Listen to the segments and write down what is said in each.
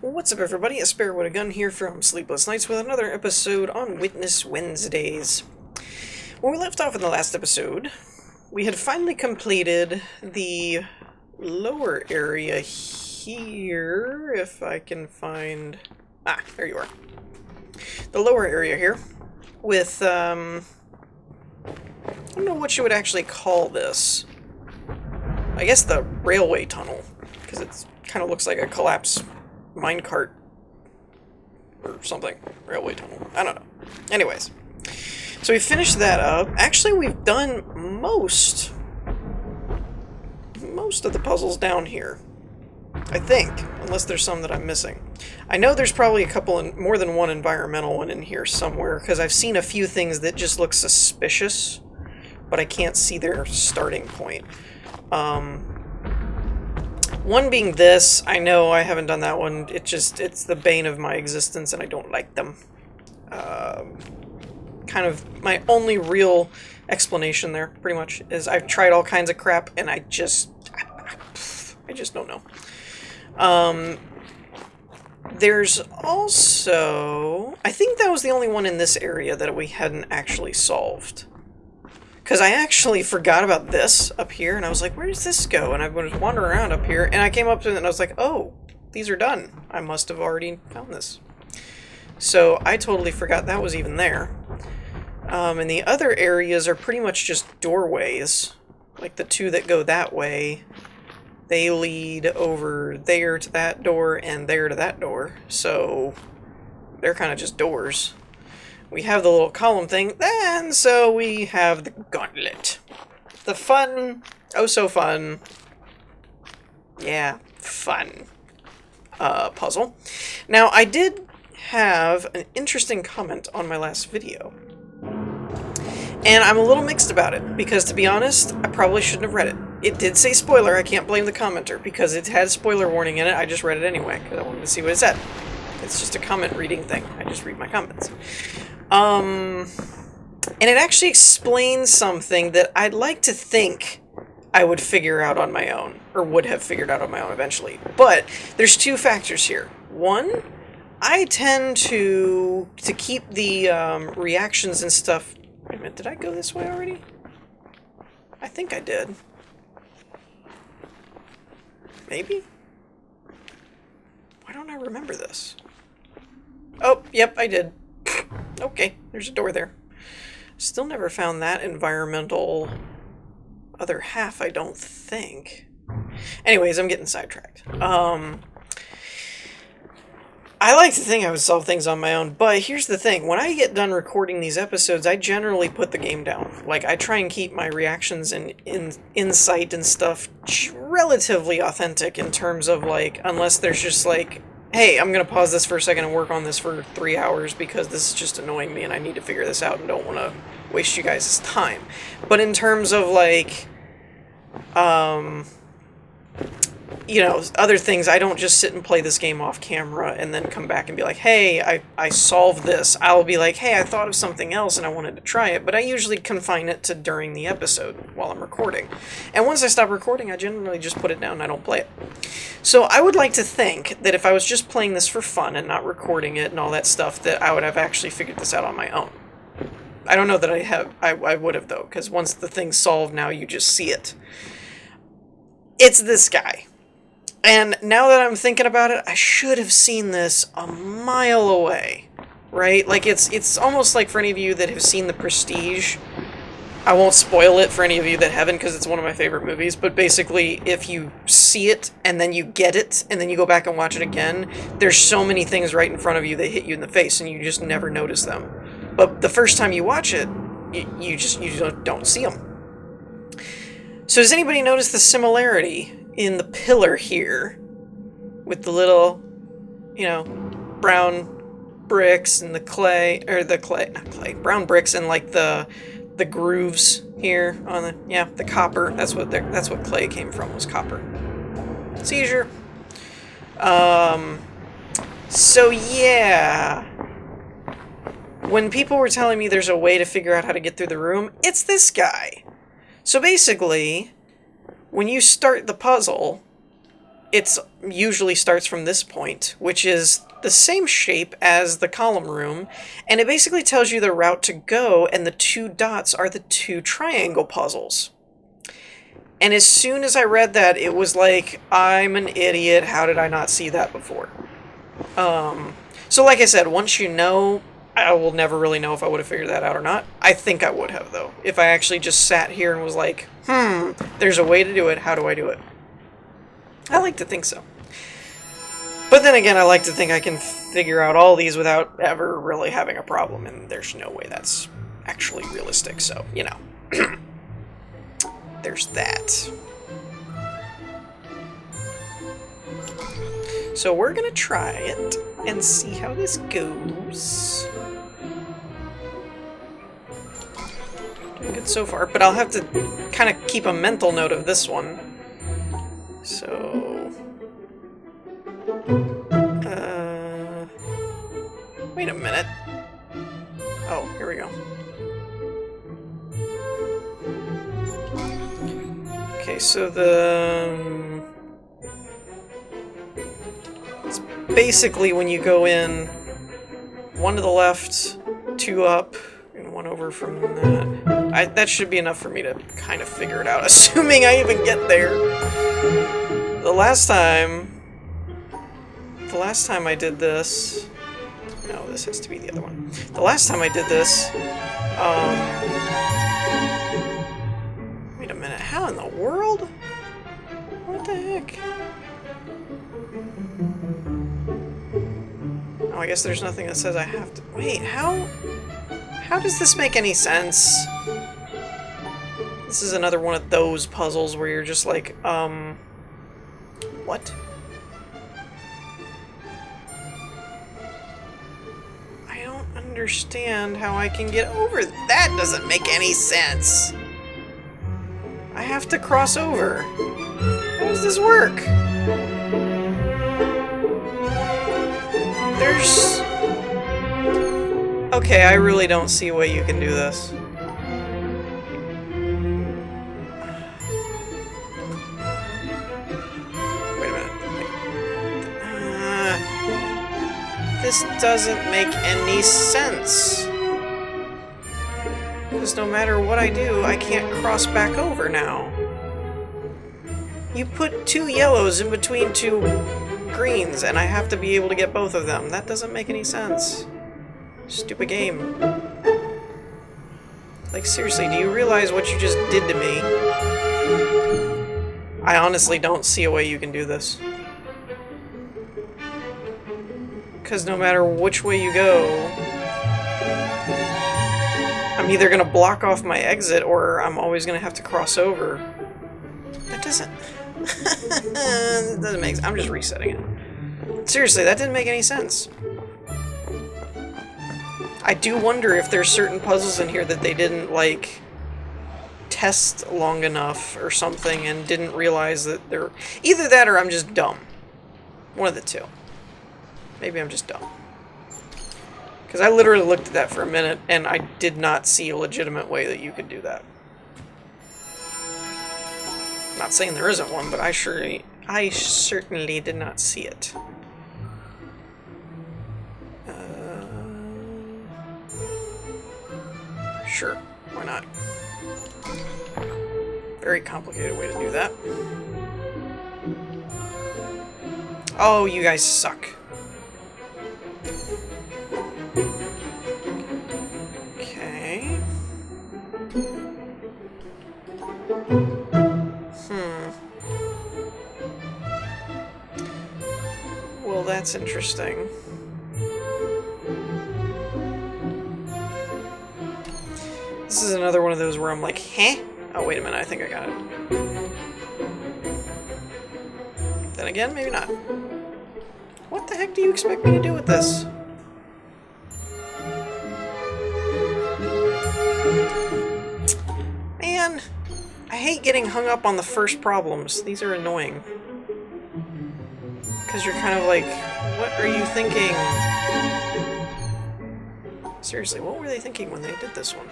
What's up, everybody? A Spare with a Gun here from Sleepless Nights with another episode on Witness Wednesdays. When we left off in the last episode, we had finally completed the lower area here, if I can find... Ah, there you are. The lower area here with, I don't know what you would actually call this. I guess the railway tunnel, because it kind of looks like a collapsed minecart or something. Railway tunnel. I don't know. Anyways, so we finished that up. Actually, we've done most of the puzzles down here, I think, unless there's some that I'm missing. I know there's probably a couple, more than one environmental one in here somewhere, because I've seen a few things that just look suspicious, but I can't see their starting point. One being this, I know I haven't done that one, it's the bane of my existence and I don't like them. Kind of my only real explanation there, pretty much, is I've tried all kinds of crap and I just don't know. There's also, I think that was the only one in this area that we hadn't actually solved. Because I actually forgot about this up here, and I was like, where does this go? And I was wandering around up here, and I came up to it, and I was like, oh, these are done. I must have already found this. So I totally forgot that was even there. And the other areas are pretty much just doorways. Like the two that go that way, they lead over there to that door, and there to that door. So they're kind of just doors. We have the little column thing, and so we have the Gauntlet. The fun, oh so fun, yeah, fun, puzzle. Now, I did have an interesting comment on my last video, and I'm a little mixed about it, because to be honest, I probably shouldn't have read it. It did say spoiler, I can't blame the commenter, because it had spoiler warning in it, I just read it anyway, because I wanted to see what it said. It's just a comment reading thing, I just read my comments. And it actually explains something that I'd like to think I would figure out on my own, or would have figured out on my own eventually. But there's two factors here. One, I tend to keep the reactions and stuff... Wait a minute, did I go this way already? I think I did. Maybe? Why don't I remember this? Oh, yep, I did. Okay, there's a door there. Still never found that environmental other half, I don't think. Anyways, I'm getting sidetracked. I like to think I would solve things on my own, but here's the thing. When I get done recording these episodes, I generally put the game down. Like, I try and keep my reactions and insight and stuff relatively authentic in terms of, like, unless there's just, like, hey, I'm going to pause this for a second and work on this for 3 hours because this is just annoying me and I need to figure this out and don't want to waste you guys' time. But in terms of, like, you know, other things, I don't just sit and play this game off camera and then come back and be like, hey, I solved this. I'll be like, hey, I thought of something else and I wanted to try it, but I usually confine it to during the episode while I'm recording. And once I stop recording, I generally just put it down and I don't play it. So I would like to think that if I was just playing this for fun and not recording it and all that stuff, that I would have actually figured this out on my own. I don't know that I have. I would have, though, because once the thing's solved, now you just see it. It's this guy. And now that I'm thinking about it, I should have seen this a mile away, right? Like, it's almost like for any of you that have seen The Prestige, I won't spoil it for any of you that haven't because it's one of my favorite movies, but basically, if you see it, and then you get it, and then you go back and watch it again, there's so many things right in front of you that hit you in the face, and you just never notice them. But the first time you watch it, you just don't see them. So does anybody notice the similarity in the pillar here with the little, you know, brown bricks and brown bricks and like the grooves here on the copper. That's what clay came from, was copper. Seizure. So yeah, when people were telling me there's a way to figure out how to get through the room, it's this guy. So basically, when you start the puzzle, it's usually starts from this point, which is the same shape as the column room, and it basically tells you the route to go, and the 2 dots are the 2 triangle puzzles. And as soon as I read that, it was like, I'm an idiot, how did I not see that before? So like I said, once you know, I will never really know if I would have figured that out or not. I think I would have, though. If I actually just sat here and was like, there's a way to do it, how do I do it? I like to think so. But then again, I like to think I can figure out all these without ever really having a problem, and there's no way that's actually realistic, so, you know. There's that. So we're gonna try it and see how this goes. Doing good so far, but I'll have to kind of keep a mental note of this one. So... wait a minute. Oh, here we go. Okay, so it's basically when you go in, 1 to the left, 2 up, and 1 over from that. That should be enough for me to kind of figure it out, assuming I even get there. The last time I did this... No, this has to be the other one. The last time I did this, wait a minute, how in the world? What the heck? Oh, I guess there's nothing that says I have to... Wait, how does this make any sense? This is another one of those puzzles where you're just like, what? I don't understand how I can get over... That doesn't make any sense! I have to cross over. How does this work? There's... Okay, I really don't see a way you can do this. Wait a minute. This doesn't make any sense. Because no matter what I do, I can't cross back over now. You put 2 yellows in between 2 greens, and I have to be able to get both of them. That doesn't make any sense. Stupid game. Like, seriously, do you realize what you just did to me? I honestly don't see a way you can do this. Because no matter which way you go, I'm either going to block off my exit, or I'm always going to have to cross over. That doesn't... It doesn't make sense. I'm just resetting it. Seriously, that didn't make any sense. I do wonder if there's certain puzzles in here that they didn't, like, test long enough or something and didn't realize that they're... Either that or I'm just dumb. One of the two. Maybe I'm just dumb. Because I literally looked at that for a minute and I did not see a legitimate way that you could do that. Not saying there isn't one, but I certainly did not see it. Sure, why not? Very complicated way to do that. Oh, you guys suck. Okay. Well, that's interesting. This is another one of those where I'm like, huh? Oh, wait a minute, I think I got it. Then again, maybe not. What the heck do you expect me to do with this? Man, I hate getting hung up on the first problems. These are annoying. Because you're kind of like, what are you thinking? Seriously, what were they thinking when they did this one?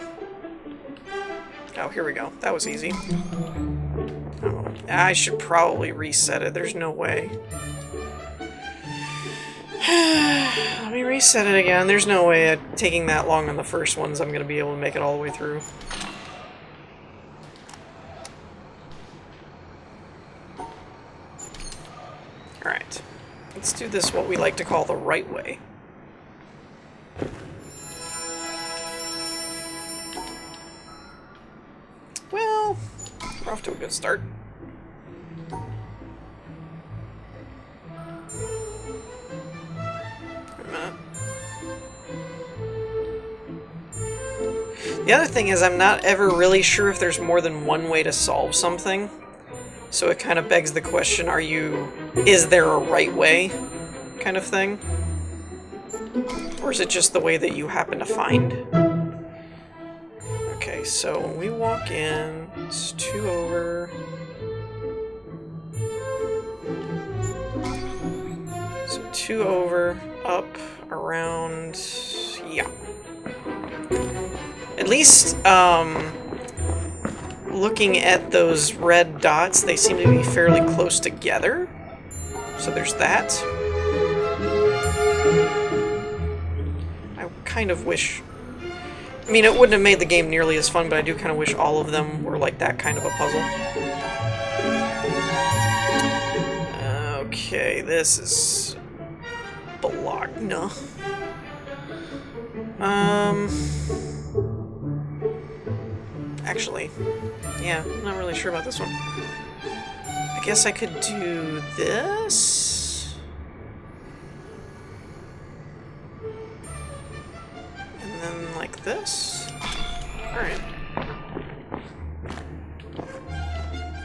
Oh, here we go. That was easy. Oh, I should probably reset it. There's no way. Let me reset it again. There's no way taking that long on the first ones I'm going to be able to make it all the way through. Alright. Let's do this what we like to call the right way. Well, we're off to a good start. The other thing is I'm not ever really sure if there's more than one way to solve something. So it kind of begs the question, is there a right way kind of thing? Or is it just the way that you happen to find? Okay, so when we walk in, it's 2 over. So 2 over, up, around, yeah. At least, looking at those red dots, they seem to be fairly close together. So there's that. I kind of wish... I mean, it wouldn't have made the game nearly as fun, but I do kind of wish all of them were like that kind of a puzzle. Okay, this is... Bologna. Actually, yeah, I'm not really sure about this one. I guess I could do this. And then like this. Alright.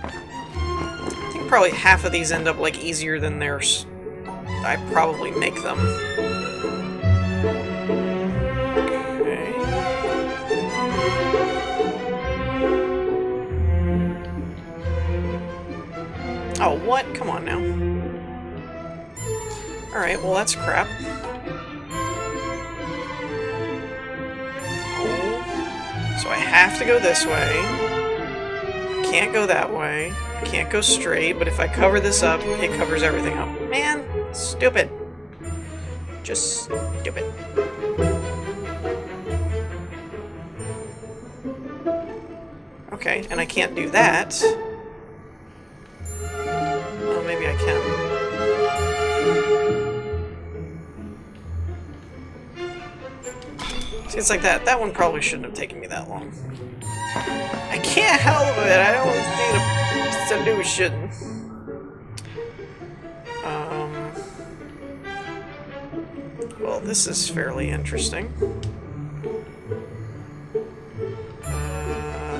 I think probably half of these end up like easier than theirs. I probably make them. Oh, what? Come on now. Alright, well that's crap. Oh. So I have to go this way. I can't go that way. I can't go straight, but if I cover this up, it covers everything up. Man, stupid. Just stupid. Okay, and I can't do that. Well, maybe I can. See, it's like that. That one probably shouldn't have taken me that long. I can't help it. I don't see the solution. Well, this is fairly interesting.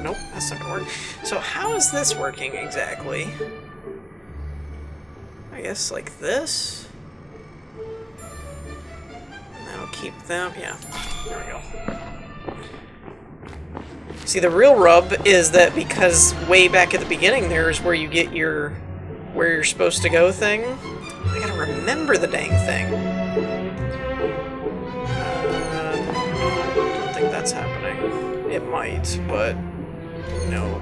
Nope, that's not gonna work. So how is this working exactly? I guess like this? And that'll keep them, yeah, there we go. See, the real rub is that because way back at the beginning there's where you get your, where you're supposed to go thing, I gotta remember the dang thing. I don't think that's happening. It might, but no.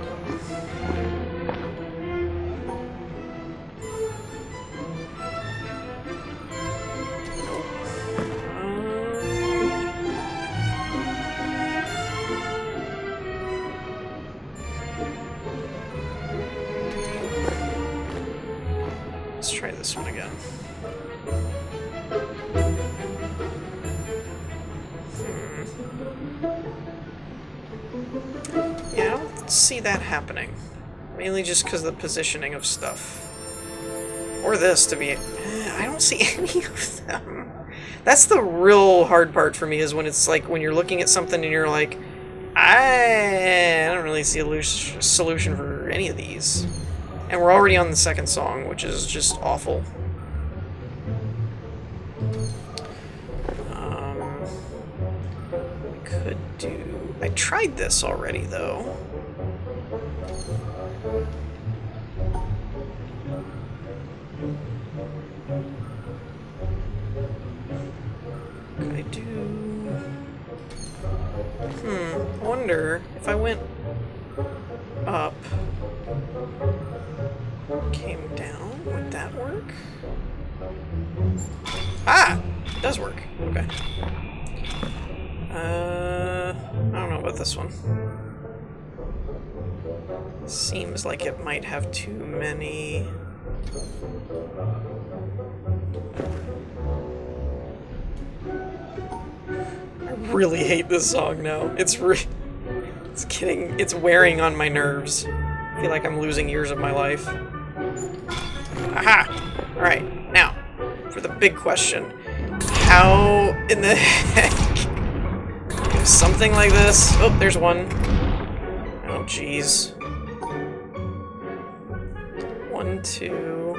Let's try this one again. Yeah, I don't see that happening. Mainly just because of the positioning of stuff. Or this, to be... I don't see any of them. That's the real hard part for me, is when it's like, when you're looking at something and you're like, I don't really see a solution for any of these. And we're already on the second song, which is just awful. We could do... I tried this already, though. Could I do... I wonder if I went up... came down. Would that work? Ah! It does work. Okay. I don't know about this one. Seems like it might have too many... I really hate this song now. It's wearing on my nerves. I feel like I'm losing years of my life. Aha! Alright, now, for the big question. How in the heck? Something like this. Oh, there's one. Oh, jeez. 1, 2,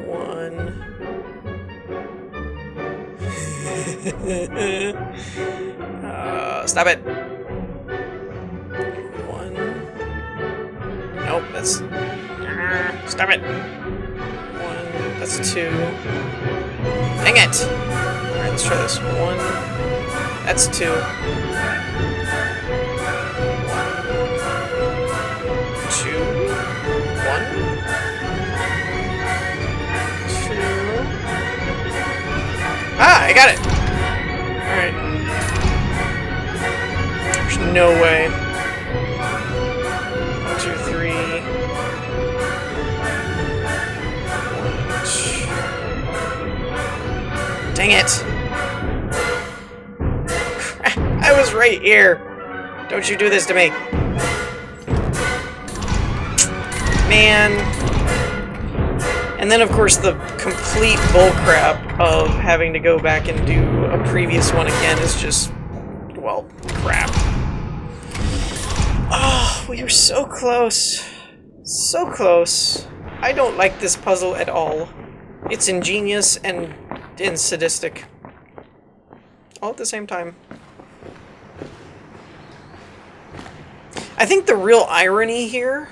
1. Stop it. 1. Nope, that's... stop it. 1. That's 2. Dang it! Alright, let's try this. 1. That's 2. 1, 2, 1, 2. Ah, I got it! Alright. There's no way. 1, 2, 3. 1, 2. Dang it! I was right here. Don't you do this to me. Man. And then, of course, the complete bullcrap of having to go back and do a previous one again is just, well, crap. Oh, we were so close. So close. I don't like this puzzle at all. It's ingenious and sadistic. All at the same time. I think the real irony here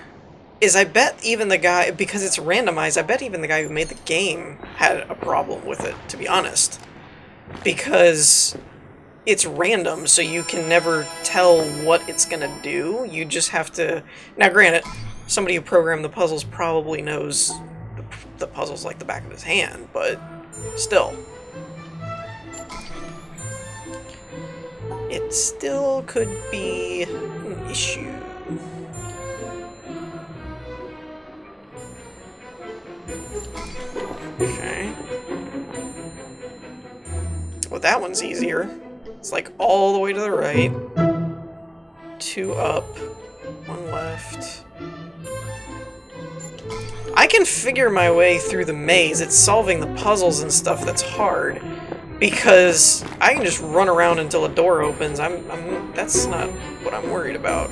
is I bet even the guy, because it's randomized, I bet even the guy who made the game had a problem with it, to be honest. Because it's random, so you can never tell what it's gonna do. You just have to... Now, granted, somebody who programmed the puzzles probably knows the puzzles like the back of his hand, but still. It still could be an issue. Okay. Well, that one's easier. It's like all the way to the right. 2 up. 1 left. I can figure my way through the maze. It's solving the puzzles and stuff that's hard. Because I can just run around until a door opens. That's not what I'm worried about.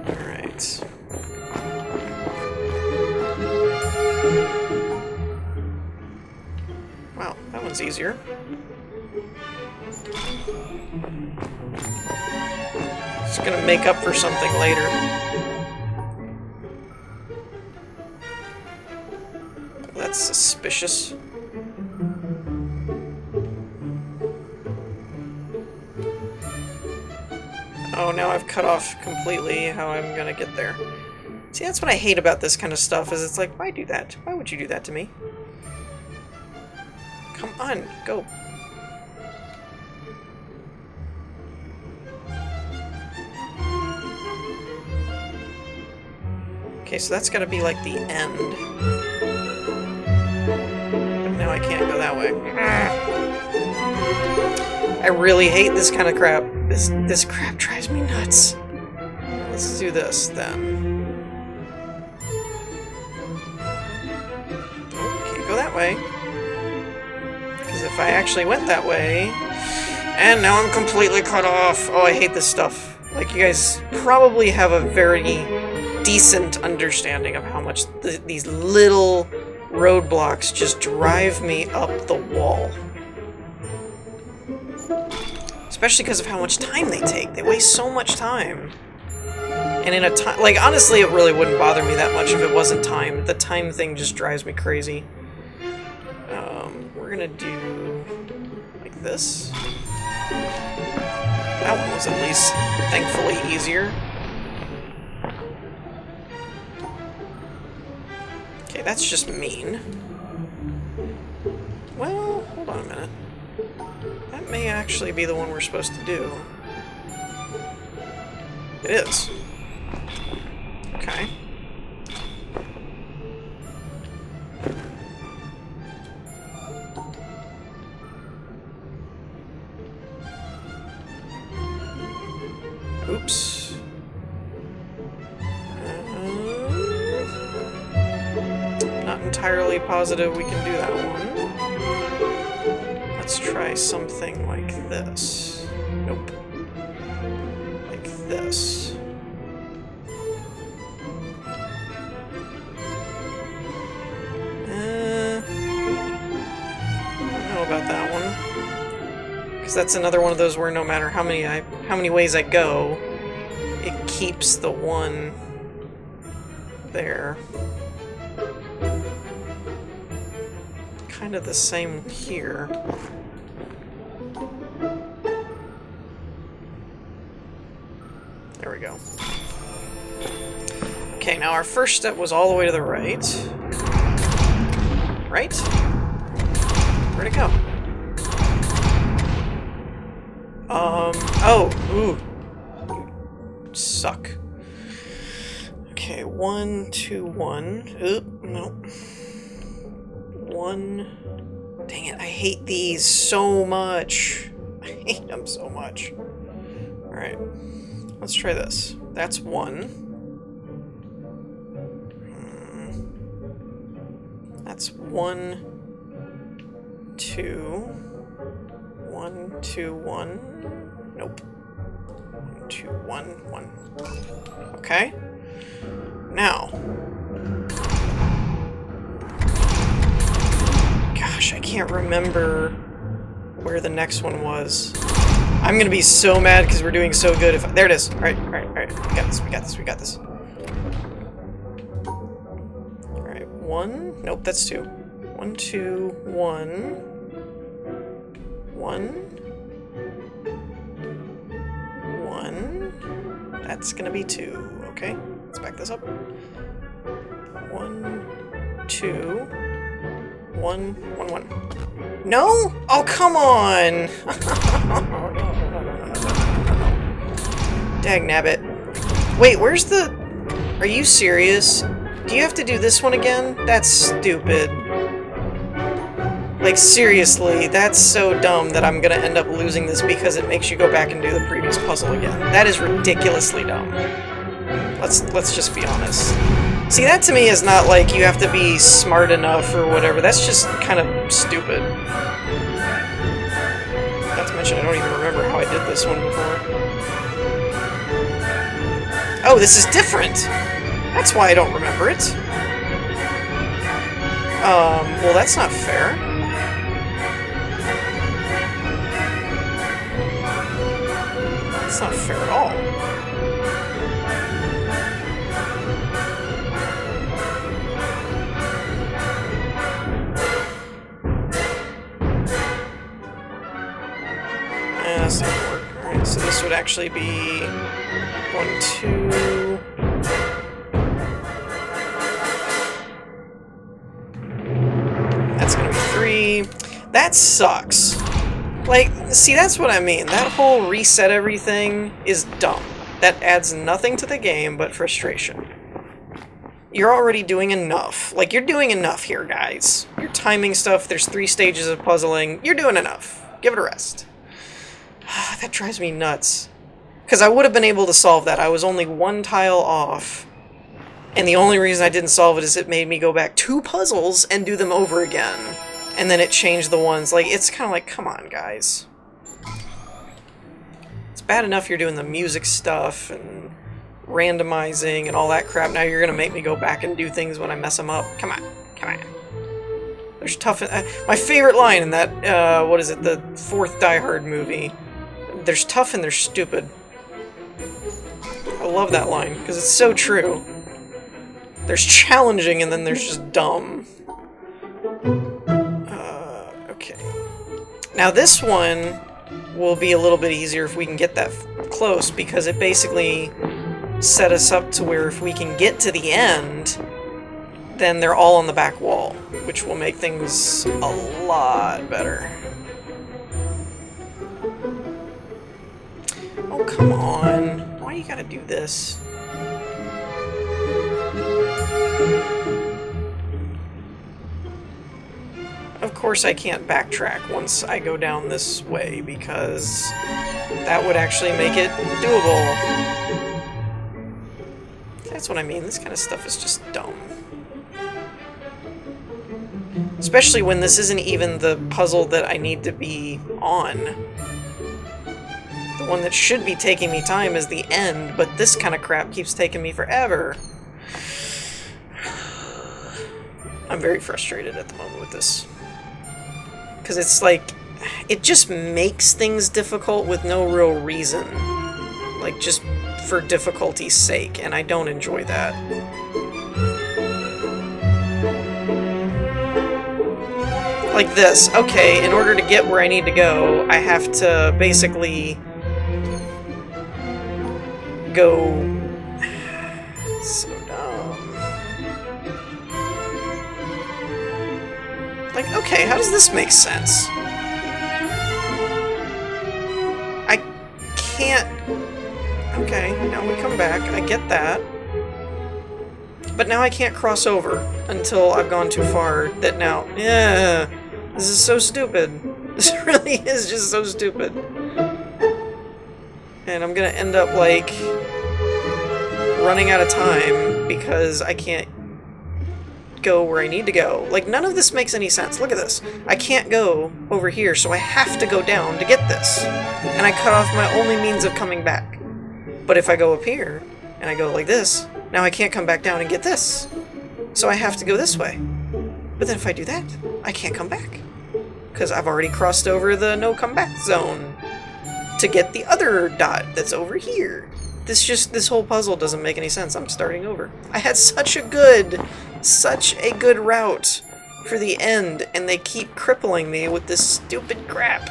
Alright. Wow, that one's easier. It's gonna make up for something later. That's suspicious. Oh, now I've cut off completely how I'm gonna get there. See, that's what I hate about this kind of stuff, is it's like, why do that? Why would you do that to me? Come on, go. Okay, so that's gotta be like the end. But now I can't go that way. I really hate this kind of crap. This crap drives me nuts. Let's do this then. Oh, can't go that way. Because if I actually went that way... And now I'm completely cut off. Oh, I hate this stuff. Like, you guys probably have a very decent understanding of how much these little roadblocks just drive me up the wall. Especially because of how much time they take. They waste so much time. And in a time... Like, honestly, it really wouldn't bother me that much if it wasn't timed. The time thing just drives me crazy. We're gonna do... like this. That one was at least, thankfully, easier. Okay, that's just mean. Well, hold on a minute. That may actually be the one we're supposed to do. It is. Okay. Oops. Not entirely positive we can do that one. Let's try something like this. Nope. Like this. I don't know about that one. Because that's another one of those where no matter how many ways I go, it keeps the one there. Kind of the same here. There we go. Okay, now our first step was all the way to the right. Right? Where'd it go? Oh, ooh. You suck. Okay, 1, 2, 1. Oop, no. 1. Dang it, I hate these so much. I hate them so much. Alright, let's try this. That's 1. That's 1, 2. 1, 2, 1. Nope. 1, 2, 1, 1. Okay. Now. Gosh, I can't remember where the next one was. I'm gonna be so mad because we're doing so good. If there it is. All right. We got this. We got this. All right, 1. Nope, that's 2. 1, 2, 1. 1. 1. That's gonna be 2. Okay, let's back this up. 1, 2. 1, 1, 1. No? Oh, come on! Dag nabbit. Wait, where's the... Are you serious? Do you have to do this one again? That's stupid. Like, seriously, that's so dumb that I'm gonna end up losing this because it makes you go back and do the previous puzzle again. That is ridiculously dumb. Let's just be honest. See, that to me is not like you have to be smart enough or whatever. That's just kind of stupid. Not to mention, I don't even remember how I did this one before. Oh, this is different! That's why I don't remember it. Well, that's not fair. That's not fair at all. That's not gonna work. Alright, so this would actually be 1, 2. That's gonna be 3. That sucks. Like, see, that's what I mean. That whole reset everything is dumb. That adds nothing to the game but frustration. You're already doing enough. Like, you're doing enough here, guys. You're timing stuff. There's 3 stages of puzzling. You're doing enough. Give it a rest. That drives me nuts. Because I would have been able to solve that. I was only 1 tile off. And the only reason I didn't solve it is it made me go back 2 puzzles and do them over again. And then it changed the ones. Like, it's kind of like, come on, guys. It's bad enough you're doing the music stuff and randomizing and all that crap. Now you're going to make me go back and do things when I mess them up. Come on. Come on. There's tough... my favorite line in that, what is it, the 4th Die Hard movie. There's tough and there's stupid. I love that line, because it's so true. There's challenging and then there's just dumb. Okay. Now this one, will be a little bit easier if we can get that close, because it basically set us up to where if we can get to the end, then they're all on the back wall, which will make things a lot better. Oh, come on. Why do you gotta do this? Of course I can't backtrack once I go down this way, because that would actually make it doable. That's what I mean. This kind of stuff is just dumb. Especially when this isn't even the puzzle that I need to be on. The one that should be taking me time is the end, but this kind of crap keeps taking me forever. I'm very frustrated at the moment with this. Because it's like, it just makes things difficult with no real reason. Like, just for difficulty's sake, and I don't enjoy that. Like this. Okay, in order to get where I need to go, I have to basically go... So dumb. Like, okay, how does this make sense? I can't... Okay, now we come back. I get that. But now I can't cross over until I've gone too far. That now... Yeah, this is so stupid. This really is just so stupid. And I'm gonna end up, like, running out of time because I can't go where I need to go. Like, none of this makes any sense. Look at this. I can't go over here, so I have to go down to get this. And I cut off my only means of coming back. But if I go up here, and I go like this, now I can't come back down and get this. So I have to go this way. But then if I do that, I can't come back. Because I've already crossed over the no come back zone to get the other dot that's over here. This whole puzzle doesn't make any sense. I'm starting over. I had such a good route for the end, and they keep crippling me with this stupid crap.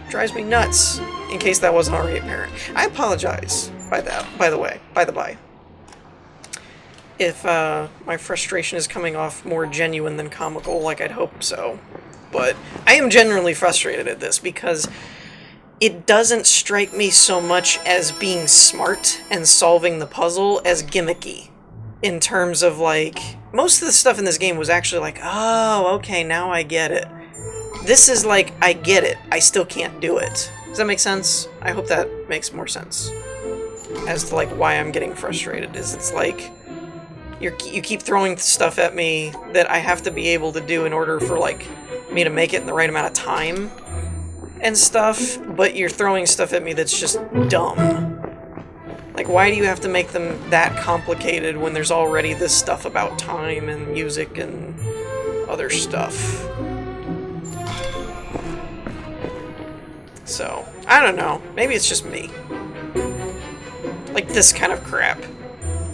Drives me nuts, in case that wasn't already apparent. I apologize, by the by. If my frustration is coming off more genuine than comical, like I'd hoped so. But I am genuinely frustrated at this, because it doesn't strike me so much as being smart and solving the puzzle as gimmicky. In terms of, like, most of the stuff in this game was actually like, oh, okay, now I get it. This is like, I get it, I still can't do it. Does that make sense? I hope that makes more sense. As to, like, why I'm getting frustrated, is it's like, you keep throwing stuff at me that I have to be able to do in order for, like, me to make it in the right amount of time and stuff, but you're throwing stuff at me that's just dumb. Like, why do you have to make them that complicated when there's already this stuff about time and music and other stuff? So, I don't know. Maybe it's just me. Like this kind of crap.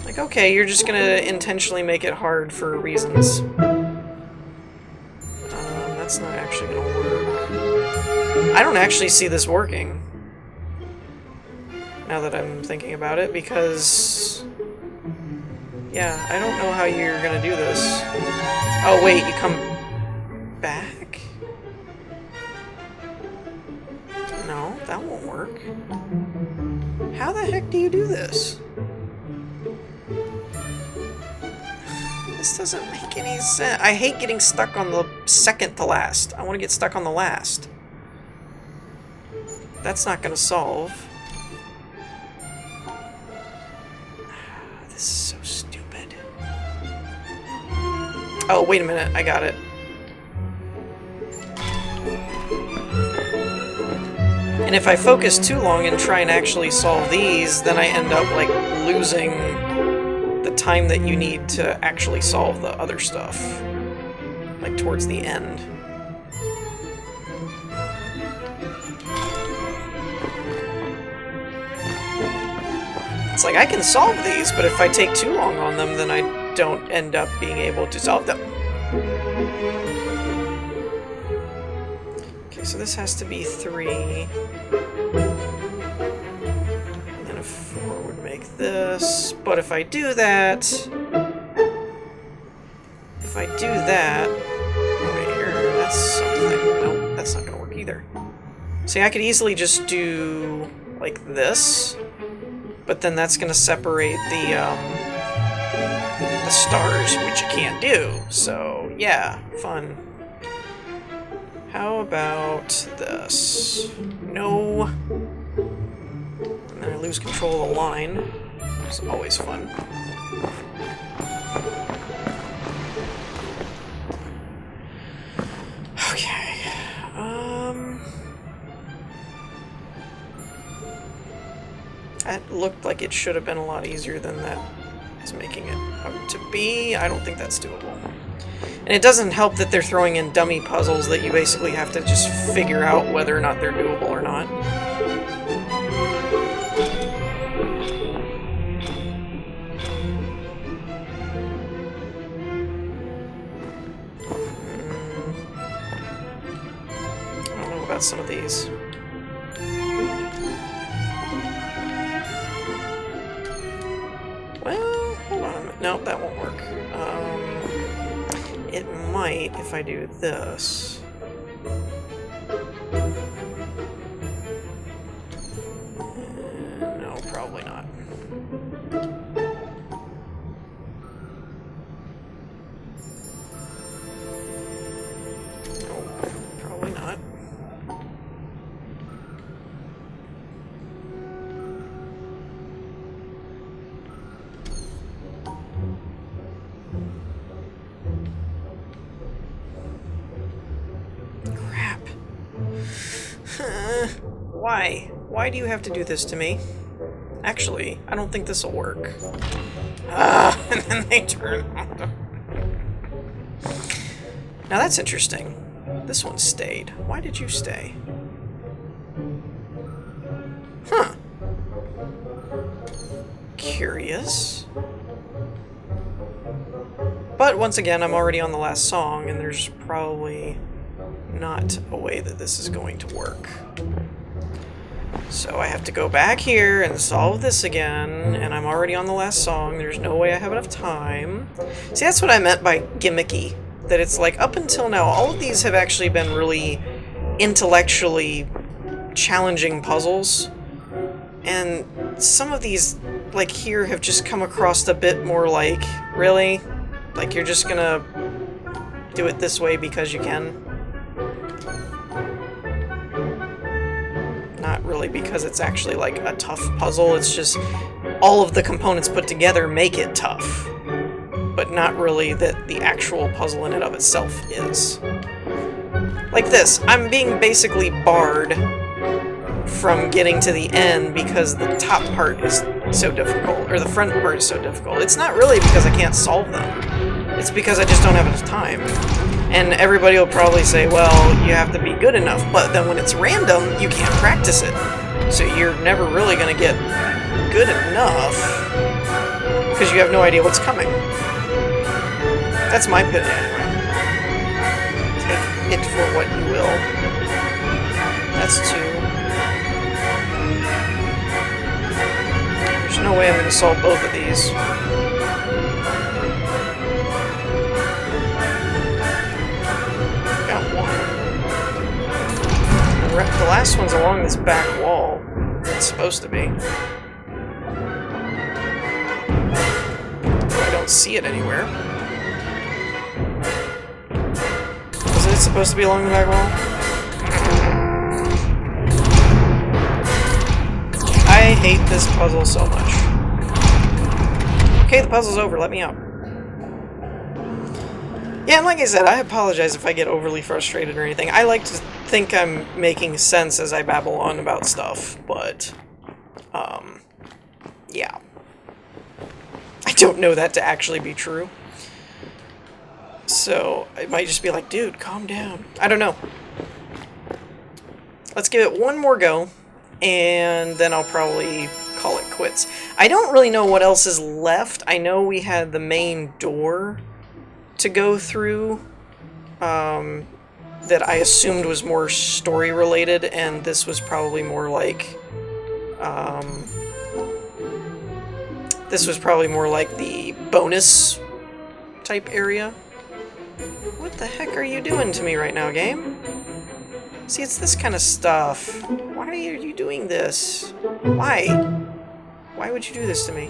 Like, okay, you're just gonna intentionally make it hard for reasons. That's not actually gonna work. I don't actually see this working. Now that I'm thinking about it, because... Yeah, I don't know how you're gonna do this. Oh, wait, you come back? No, that won't work. How the heck do you do this? This doesn't make any sense. I hate getting stuck on the second to last. I want to get stuck on the last. That's not gonna solve. This is so stupid. Oh, wait a minute. I got it. And if I focus too long and try and actually solve these, then I end up, like, losing the time that you need to actually solve the other stuff. Like, towards the end. It's like, I can solve these, but if I take too long on them, then I don't end up being able to solve them. Okay, So this has to be 3. And then a 4 would make this. But if I do that... If I do that... Oh, wait, here, that's something. Nope, that's not going to work either. See, I could easily just do... like this. But then that's going to separate the stars, which you can't do. So, yeah, fun. How about this? No. And then I lose control of the line. It's always fun. Okay. That looked like it should have been a lot easier than that is making it out to be. I don't think that's doable. And it doesn't help that they're throwing in dummy puzzles that you basically have to just figure out whether or not they're doable or not. I don't know about some of these. Well, hold on a minute. Nope, that won't work. It might if I do this. No, probably not. Nope, probably not. Why? Why do you have to do this to me? Actually, I don't think this will work. And then they turn. Now that's interesting. This one stayed. Why did you stay? Huh. Curious. But once again, I'm already on the last song, and there's probably not a way that this is going to work. So I have to go back here and solve this again, and I'm already on the last song. There's no way I have enough time. See, that's what I meant by gimmicky. That it's like, up until now, all of these have actually been really intellectually challenging puzzles. And some of these, like here, have just come across a bit more like, really? Like you're just gonna do it this way because you can? Not really because it's actually like a tough puzzle, it's just all of the components put together make it tough. But not really that the actual puzzle in and of itself is. Like this, I'm being basically barred from getting to the end because the top part is so difficult, or the front part is so difficult. It's not really because I can't solve them, it's because I just don't have enough time. And everybody will probably say, well, you have to be good enough, but then when it's random, you can't practice it. So you're never really going to get good enough because you have no idea what's coming. That's my opinion anyway. Take it for what you will. That's 2. There's no way I'm going to solve both of these. Got 1. The last one's along this back wall. It's supposed to be. I don't see it anywhere. Isn't it supposed to be along the back wall? I hate this puzzle so much. Okay, the puzzle's over. Let me out. Yeah, and like I said, I apologize if I get overly frustrated or anything. I like to think I'm making sense as I babble on about stuff, but, yeah. I don't know that to actually be true. So, it might just be like, dude, calm down. I don't know. Let's give it one more go, and then I'll probably call it quits. I don't really know what else is left. I know we had the main door to go through, that I assumed was more story related, and this was probably more like, this was probably more like the bonus type area. What the heck are you doing to me right now, game? See, it's this kind of stuff. Why are you doing this? Why? Why would you do this to me?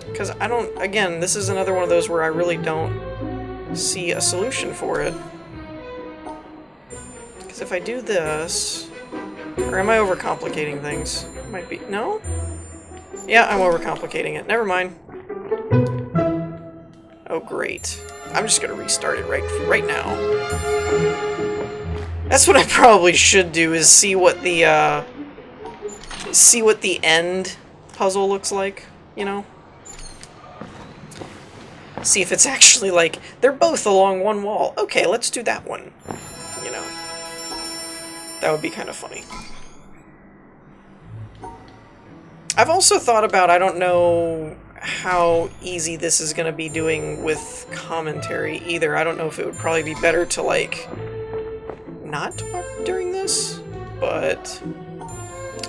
Because I don't... Again, this is another one of those where I really don't see a solution for it. Because if I do this... Or am I overcomplicating things? Might be... No? Yeah, I'm overcomplicating it. Never mind. Oh, great. I'm just gonna restart it right now. That's what I probably should do, is see what the end puzzle looks like, you know? See if it's actually like, they're both along one wall. Okay, let's do that one. You know? That would be kind of funny. I've also thought about, I don't know how easy this is going to be doing with commentary either. I don't know if it would probably be better to, like, not talk during this, but...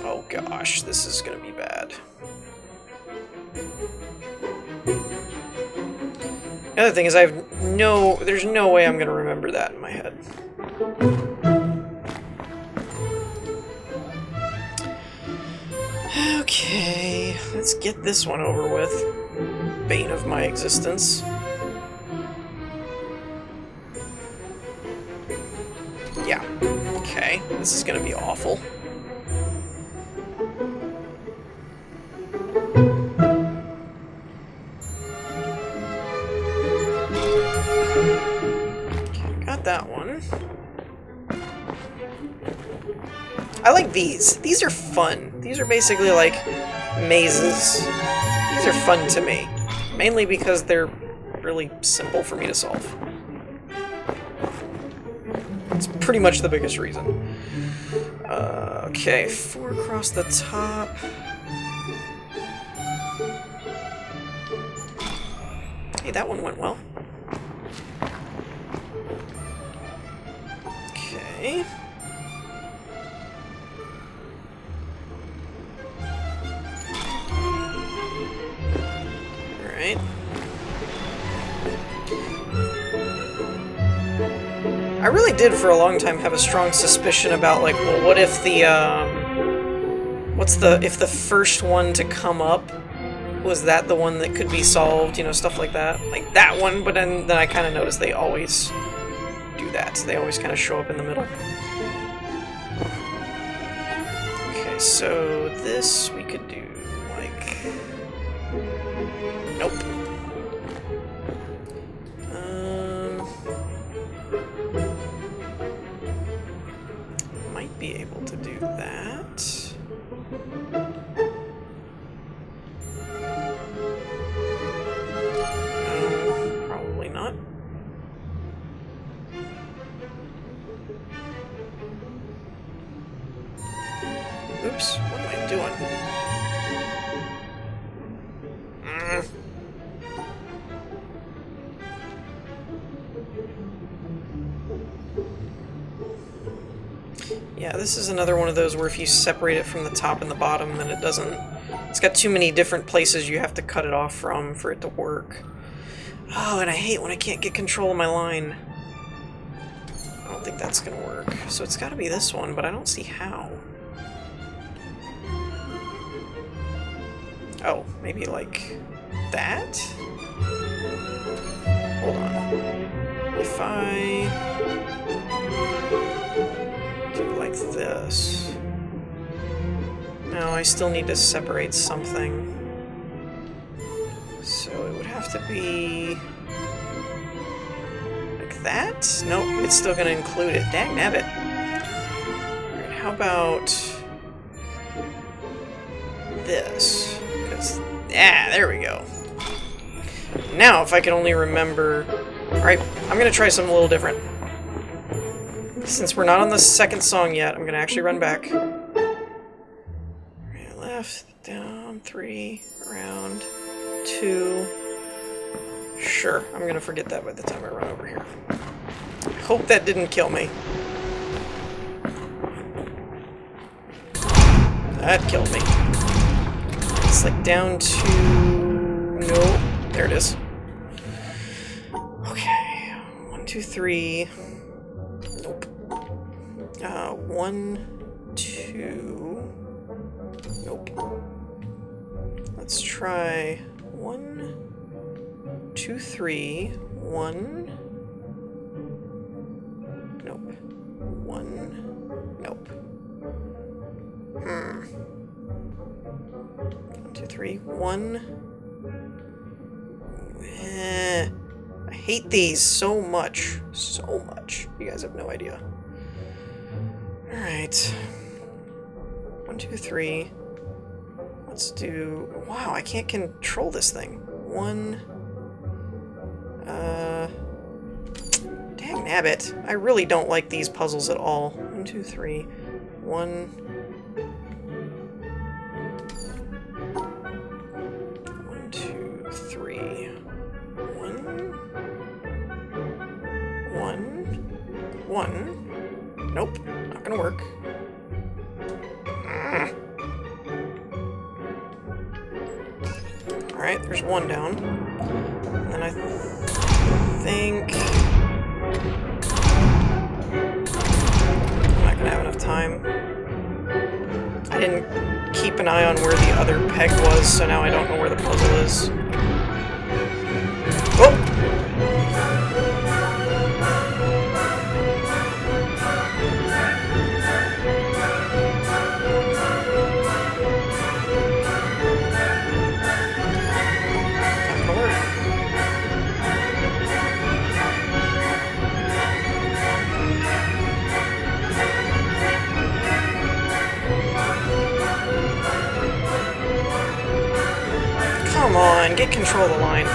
Oh gosh, this is going to be bad. The other thing is there's no way I'm going to remember that in my head. Okay, let's get this one over with. Bane of my existence. Yeah, okay, this is gonna be awful. Okay, got that one. I like these. These are fun. These are basically like mazes. These are fun to me. Mainly because they're really simple for me to solve. It's pretty much the biggest reason. Okay, 4 across the top. Hey, that one went well. Okay. Alright. I really did for a long time have a strong suspicion about, like, well, what if the, if the first one to come up, was that the one that could be solved, you know, stuff like that. Like that one, but then I kind of noticed they always do that. They always kind of show up in the middle. Okay, so this we could do, like... Nope. Might be able to do that. No, probably not. Oops, what am I doing? Yeah, this is another one of those where if you separate it from the top and the bottom, then it doesn't... It's got too many different places you have to cut it off from for it to work. Oh, and I hate when I can't get control of my line. I don't think that's gonna work. So it's gotta be this one, but I don't see how. Oh, maybe like that? Hold on. If I do like this... No, I still need to separate something. So it would have to be... like that? Nope, it's still gonna include it. Dagnabbit. Alright, how about... this? Because... yeah, there we go. Now, if I can only remember... Alright, I'm gonna try something a little different. Since we're not on the second song yet, I'm gonna actually run back. Left, down, 3, around, 2, Sure, I'm gonna forget that by the time I run over here. I hope that didn't kill me. That killed me. It's like down to... Nope. There it is. Okay. 1, 2, 3. Nope. 1, 2. Nope. Let's try 1, 2, 3. 1. Nope. 1. Nope. 1, 2, 3. 1. I hate these so much. So much. You guys have no idea. Alright. 1, 2, 3. Let's do... Wow, I can't control this thing. 1. Dang nabbit. I really don't like these puzzles at all. 1, 2, 3. 1. 1, 2, 3. 1. 1. Nope, not gonna work. Alright, there's 1 down. And then I think... I'm not gonna have enough time. I didn't keep an eye on where the other peg was, so now I don't know where the puzzle is. Oh! Come on, get control of the line.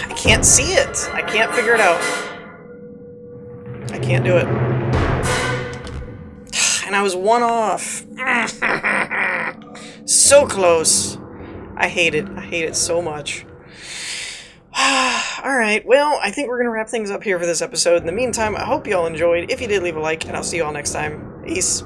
I can't see it. I can't figure it out. I can't do it. And I was 1 off. So close. I hate it. I hate it so much. Alright, well, I think we're going to wrap things up here for this episode. In the meantime, I hope you all enjoyed. If you did, leave a like, and I'll see you all next time. Peace.